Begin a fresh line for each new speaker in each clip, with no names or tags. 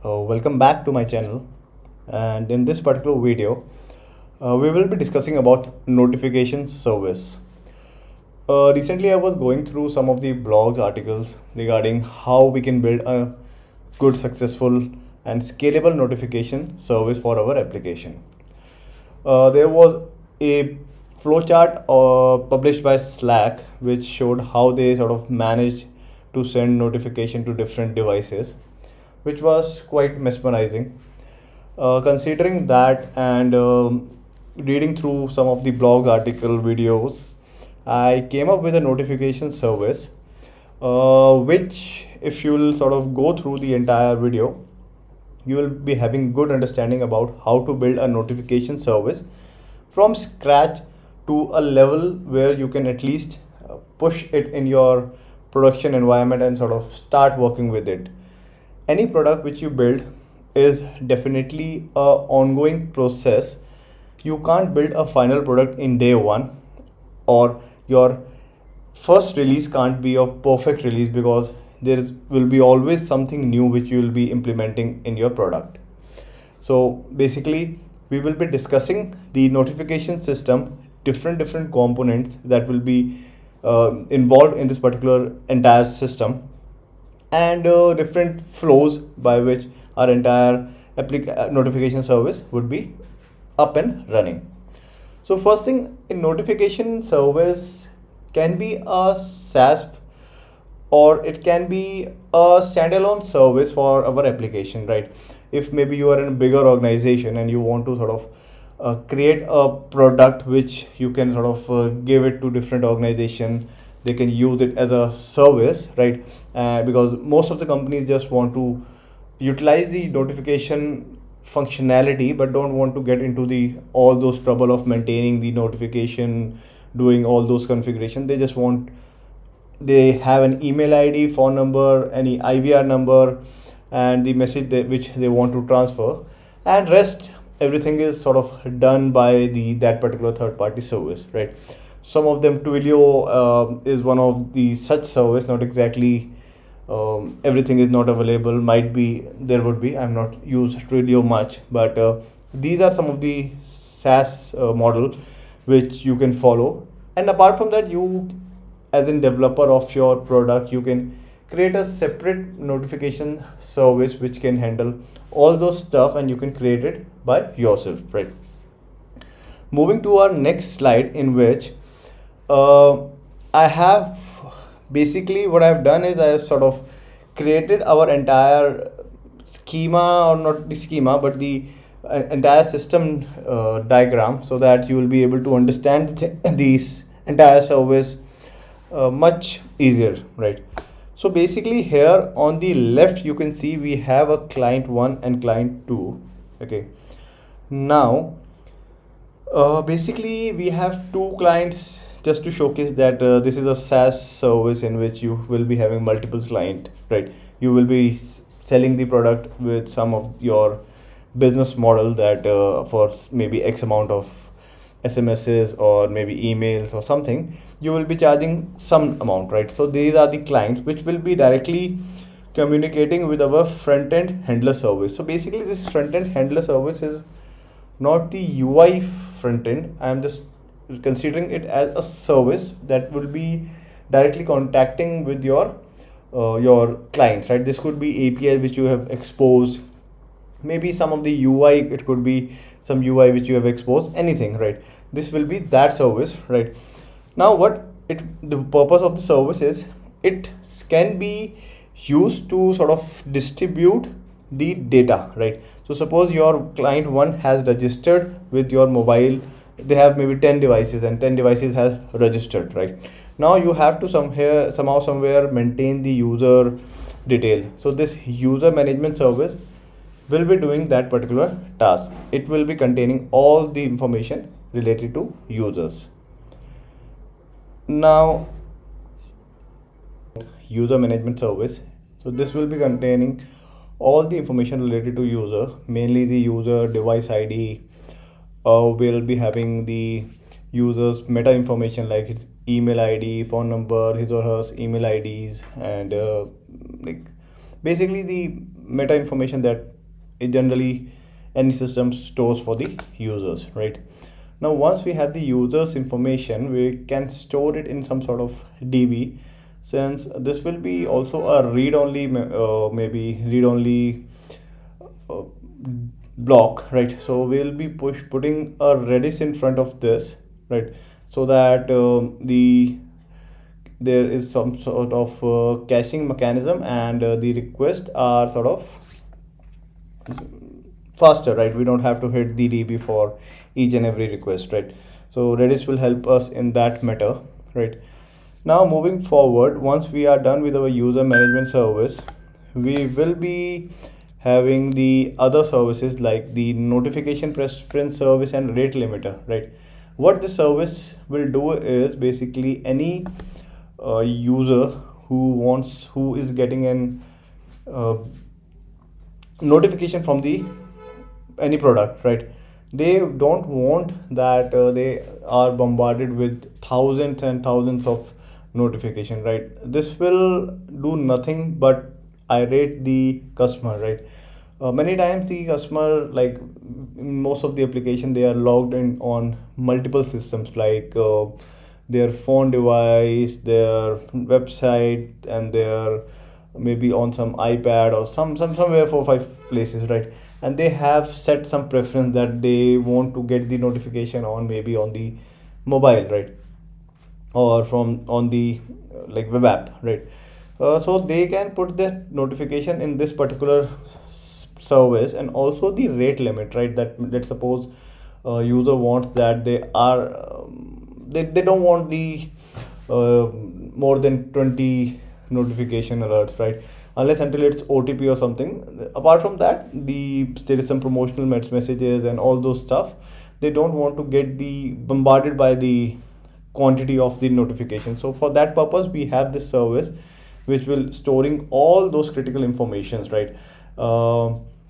Welcome back to my channel, and in this particular video we will be discussing about notification service. Recently I was going through some of the blogs articles regarding how we can build a good, successful and scalable notification service for our application. There was a flowchart published by Slack which showed how they sort of managed to send notification to different devices, which was quite mesmerizing. Considering that and reading through some of the blog article videos, I came up with a notification service, which if you will sort of go through the entire video, you will be having good understanding about how to build a notification service from scratch to a level where you can at least push it in your production environment and sort of start working with it. Any product which you build is definitely a ongoing process. You can't build a final product in day one, or your first release can't be a perfect release, because will be always something new which you will be implementing in your product. So basically we will be discussing the notification system, different components that will be involved in this particular entire system, and different flows by which our entire notification service would be up and running. So first thing, in notification service can be a SaaS, or it can be a standalone service for our application, right? If maybe you are in a bigger organization and you want to sort of create a product which you can sort of give it to different organization, they can use it as a service, right? Because most of the companies just want to utilize the notification functionality but don't want to get into the all those trouble of maintaining the notification, doing all those configuration. They just want, they have an email ID, phone number, any IVR number, and the message which they want to transfer, and rest everything is sort of done by the that particular third party service, right? Some of them, Twilio is one of the such service. Not exactly everything is not available, might be there would be, I'm not used Twilio much, but these are some of the SaaS model which you can follow. And apart from that, you as in developer of your product, you can create a separate notification service which can handle all those stuff, and you can create it by yourself, right? Moving to our next slide, in which uh, I have, basically what I've done is I have sort of created our entire schema, or not the schema but the entire system diagram, so that you will be able to understand these entire service much easier, right? So basically here on the left you can see we have a client 1 and client 2. Okay, now basically we have two clients, just to showcase that this is a SaaS service in which you will be having multiple client, right? You will be selling the product with some of your business model, that for maybe X amount of SMSs or maybe emails or something, you will be charging some amount, right? So these are the clients which will be directly communicating with our front end handler service. So basically this front end handler service is not the UI front end. I am just considering it as a service that will be directly contacting with your clients, right? This could be API which you have exposed, maybe some of the UI, it could be some UI which you have exposed, anything, right? This will be that service, right? Now what it, the purpose of the service is, it can be used to sort of distribute the data, right? So suppose your client 1 has registered with your mobile, they have maybe 10 devices and 10 devices has registered, right? Now you have to somehow somewhere maintain the user detail. So this user management service will be doing that particular task. It will be containing all the information related to users. Now user management service, so this will be containing all the information related to user, mainly the user device ID. We'll be having the user's meta information like email ID, phone number, his or her email IDs, and like basically the meta information that it generally any system stores for the users, right? Now once we have the users information, we can store it in some sort of DB, since this will be also a read only, maybe read only uh, block, right? So we'll be putting a redis in front of this, right? So that there is some sort of caching mechanism, and the requests are sort of faster, right? We don't have to hit the DB for each and every request, right? So Redis will help us in that matter, right? Now moving forward, once we are done with our user management service, we will be having the other services like the notification preference service and rate limiter, right? What this service will do is basically any user who is getting an uh, notification from the any product, right? They don't want that they are bombarded with thousands and thousands of notification, right? This will do nothing but irate the customer, right? Many times the customer, like in most of the application, they are logged in on multiple systems, like their phone device, their website, and their maybe on some iPad or somewhere 4 5 places, right? And they have set some preference that they want to get the notification on maybe on the mobile, right? Or from on the like web app, right? So they can put the notification in this particular service, and also the rate limit, right? That let's suppose user wants that they don't want the more than 20 notification alerts, right? Unless until it's OTP or something. Apart from that, there is some promotional messages and all those stuff. They don't want to get the bombarded by the quantity of the notification. So for that purpose, we have this service which will storing all those critical informations, right?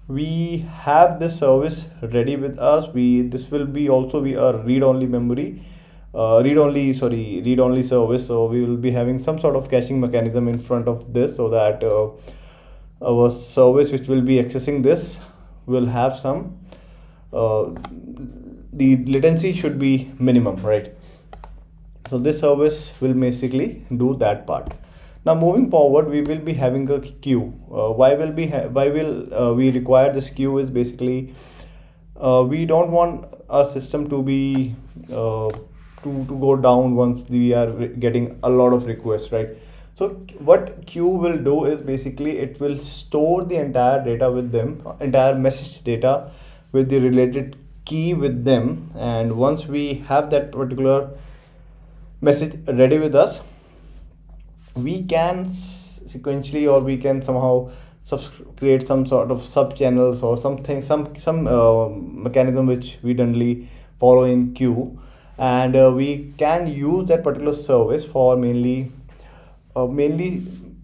We have this service ready with us. This will be also be a read only memory, read only service. So we will be having some sort of caching mechanism in front of this, so that our service which will be accessing this will have some the latency should be minimum, right? So this service will basically do that part. Now moving forward, we will be having a queue. Why will we require this queue is basically we don't want our system to be to go down once we are getting a lot of requests, right? So what queue will do is basically it will store the entire data with them, entire message data with the related key with them, and once we have that particular message ready with us, we can sequentially, or we can somehow create some sort of sub channels or something, some mechanism which we generally follow in queue, and we can use that particular service for mainly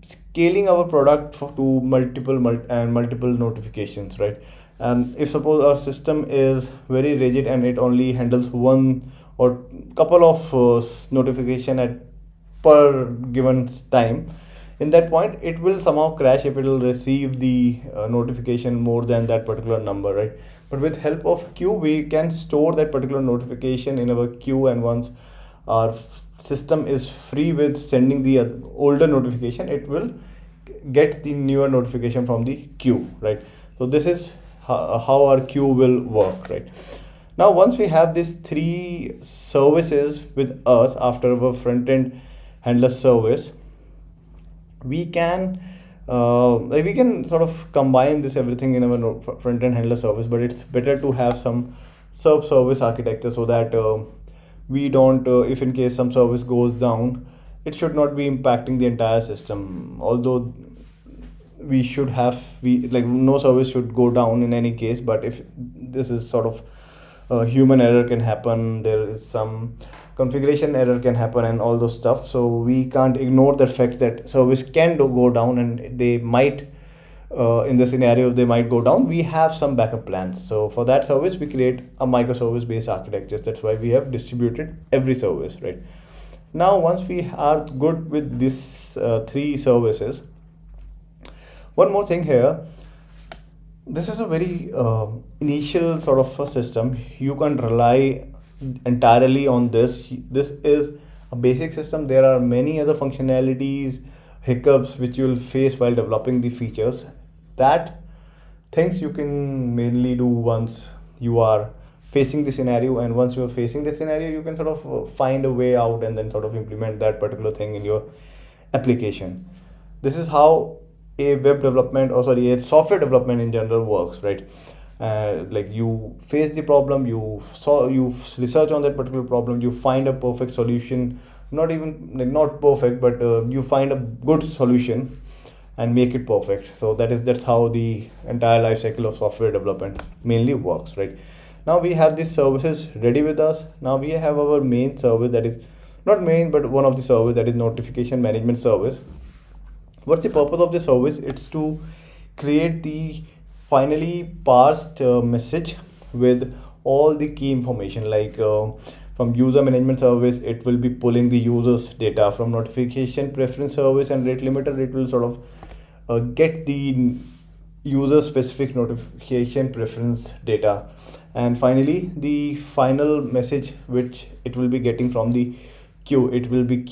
scaling our product to multiple notifications, right? And if suppose our system is very rigid and it only handles one or couple of notification at per given time, in that point it will somehow crash if it will receive the notification more than that particular number, right? But with help of queue, we can store that particular notification in our queue, and once our system is free with sending the older notification, it will get the newer notification from the queue, right? So this is how our queue will work, right? Now once we have these three services with us after our front end handler service, we can we can sort of combine this everything in our front end handler service, but it's better to have some sub service architecture, so that we don't if in case some service goes down, it should not be impacting the entire system. Although we like no service should go down in any case, but if this is sort of human error can happen, there is some configuration error can happen and all those stuff, so we can't ignore the fact that service can go down, and they might in the scenario they might go down. We have some backup plans, so for that service we create a microservice based architecture. That's why we have distributed every service, right? Now once we are good with these three services, one more thing here, this is a very initial sort of a system. You can rely entirely on this is a basic system. There are many other functionalities, hiccups which you will face while developing the features. That things you can mainly do once you are facing the scenario, and once you are facing the scenario you can sort of find a way out and then sort of implement that particular thing in your application. This is how a web development, or sorry, a software development in general works, right? Like you face the problem, you research on that particular problem, you find a perfect solution, not even like not perfect, but you find a good solution and make it perfect. So that's how the entire life cycle of software development mainly works, right? Now we have these services ready with us. Now we have our main service, that is not main but one of the service, that is notification management service. What's the purpose of this service? It's to create the finally parsed message with all the key information, like from user management service it will be pulling the users data. From notification preference service and rate limiter, it will sort of get the user specific notification preference data. And finally the final message which it will be getting from the queue, it will be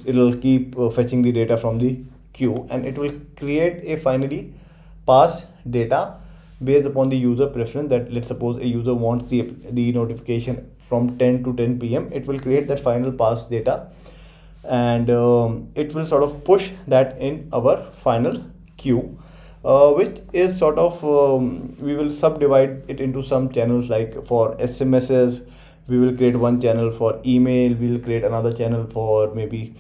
it'll keep fetching the data from the queue, and it will create a finally pass data based upon the user preference. That let's suppose a user wants the notification from 10 to 10 p.m, it will create that final pass data, and it will sort of push that in our final queue, which is sort of we will subdivide it into some channels. Like for SMSs we will create one channel, for email we will create another channel, for maybe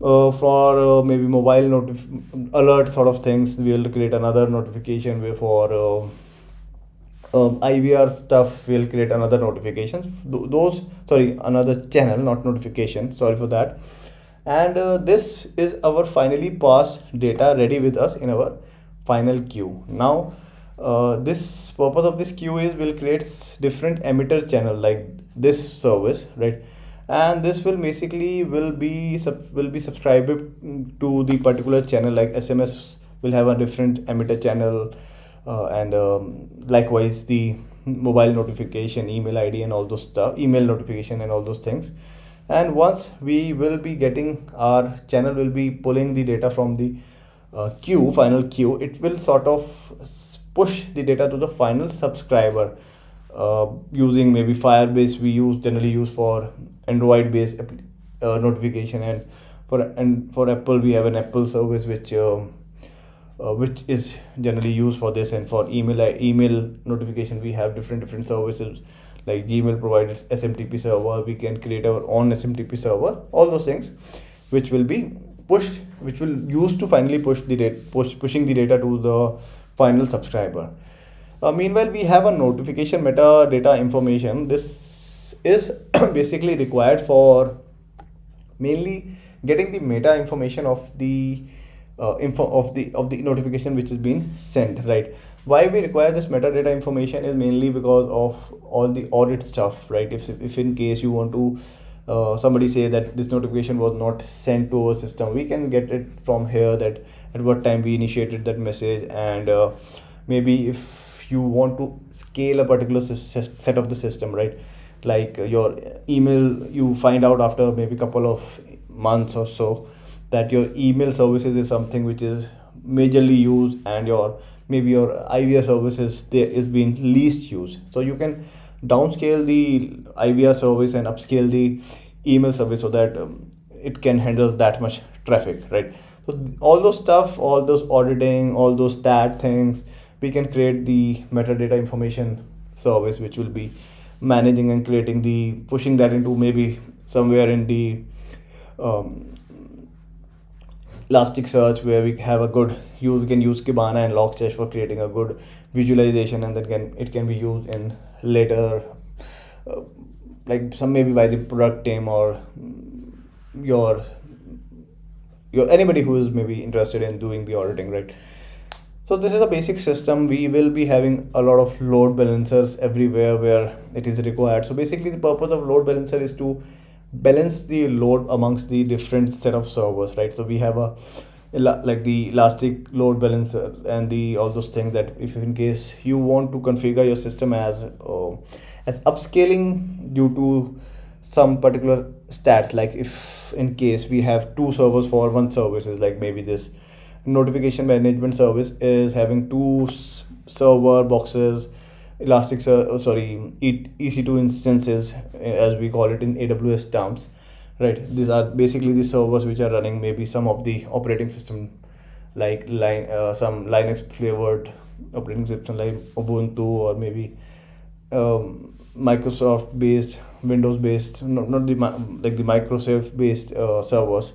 maybe mobile alert sort of things we will create another notification way. For IVR stuff we'll create another notification. Those, sorry, another channel, not notification, sorry for that. And this is our finally pass data ready with us in our final queue. Now this purpose of this queue is we'll create different emitter channel like this service, right? And this will basically will be subscribed to the particular channel. Like SMS will have a different emitter channel, and likewise the mobile notification, email ID and all those stuff, email notification and all those things. And once we will be getting, our channel will be pulling the data from the queue, final queue, it will sort of push the data to the final subscriber using maybe Firebase. We generally use for Android based notification, and for Apple we have an Apple service which is generally used for this. And for email notification we have different services, like Gmail provides SMTP server, we can create our own SMTP server, all those things which will be pushed, which will use to finally pushing the data to the final subscriber. Meanwhile we have a notification metadata information. This is basically required for mainly getting the meta information of the of the notification which is being sent, right? Why we require this metadata information is mainly because of all the audit stuff, right? If in case you want to somebody say that this notification was not sent to our system, we can get it from here, that at what time we initiated that message. And maybe if you want to scale a particular set of the system, right? Like your email, you find out after maybe couple of months or so that your email services is something which is majorly used, and your maybe your IVR services there is being least used. So you can downscale the IVR service and upscale the email service so that it can handle that much traffic, right? So all those stuff, all those auditing, all those stat things, we can create the metadata information service which will be managing and creating the pushing that into maybe somewhere in the Elasticsearch, where we have a good use. We can use Kibana and Logstash for creating a good visualization, and then it can be used in later like some maybe by the product team or your anybody who is maybe interested in doing the auditing, right? So this is a basic system. We will be having a lot of load balancers everywhere where it is required. So basically the purpose of load balancer is to balance the load amongst the different set of servers, right? So we have like the elastic load balancer and the all those things, that if in case you want to configure your system as upscaling due to some particular stats, like if in case we have two servers for one services, like maybe this notification management service is having two server boxes, EC2 instances, as we call it in AWS terms, right? These are basically the servers which are running maybe some of the operating system, like some Linux flavored operating system like Ubuntu, or maybe Microsoft based, Windows based, not like the Microsoft based servers.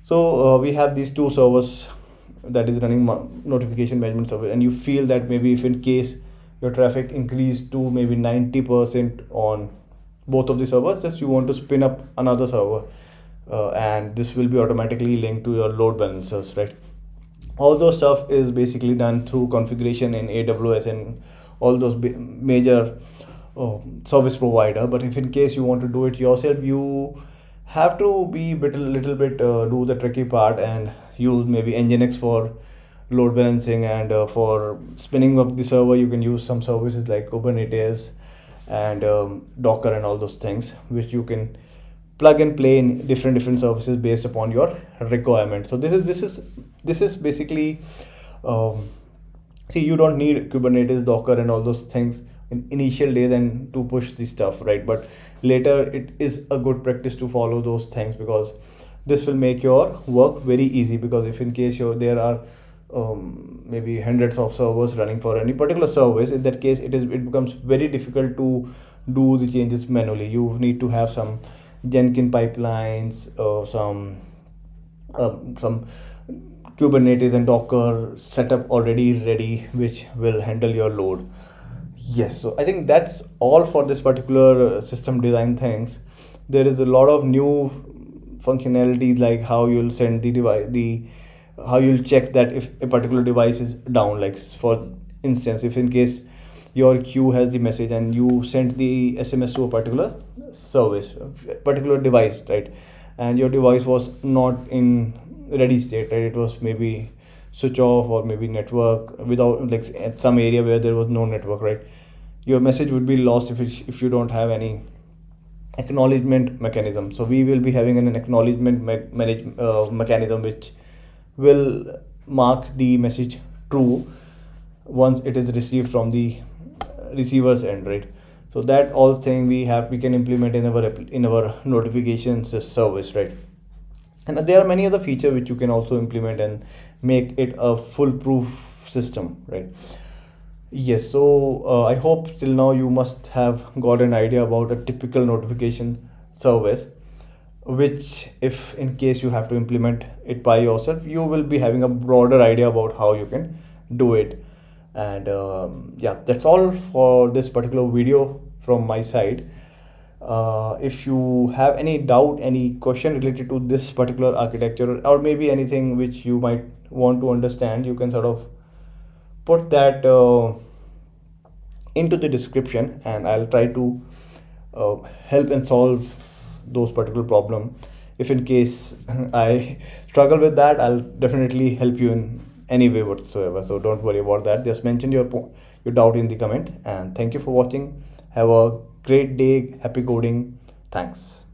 So we have these two servers that is running notification management service, and you feel that maybe if in case your traffic increased to maybe 90% on both of the servers, just you want to spin up another server, and this will be automatically linked to your load balancers, right? All those stuff is basically done through configuration in AWS and all those major service provider. But if in case you want to do it yourself, you have to be little bit do the tricky part and use maybe Nginx for load balancing, and for spinning up the server you can use some services like Kubernetes and Docker and all those things, which you can plug and play in different services based upon your requirement. So this is basically, um, see, you don't need Kubernetes, Docker and all those things in initial days and to push the stuff, right? But later it is a good practice to follow those things, because this will make your work very easy. Because if in case there are maybe hundreds of servers running for any particular service, in that case it becomes very difficult to do the changes manually. You need to have some Jenkins pipelines, some Kubernetes and Docker setup already ready, which will handle your load. Yes, so I think that's all for this particular system design things. There is a lot of new functionalities, like how you'll send the device, the how you'll check that if a particular device is down. Like for instance, if in case your queue has the message and you send the SMS to a particular service, a particular device, right? And your device was not in ready state, right? It was maybe switch off, or maybe network without, like at some area where there was no network, right? Your message would be lost if you don't have any acknowledgement mechanism. So we will be having an acknowledgement mechanism, which will mark the message true once it is received from the receiver's end, right? So that all thing we can implement in our notifications service, right? And there are many other features which you can also implement and make it a foolproof system, right? Yes, so I hope till now you must have got an idea about a typical notification service, which if in case you have to implement it by yourself, you will be having a broader idea about how you can do it. And yeah, that's all for this particular video from my side. If you have any doubt, any question related to this particular architecture, or maybe anything which you might want to understand, you can sort of put that into the description, and I'll try to help and solve those particular problem. If in case I struggle with that, I'll definitely help you in any way whatsoever. So don't worry about that. Just mention your doubt in the comment. And thank you for watching. Have a great day. Happy coding. Thanks.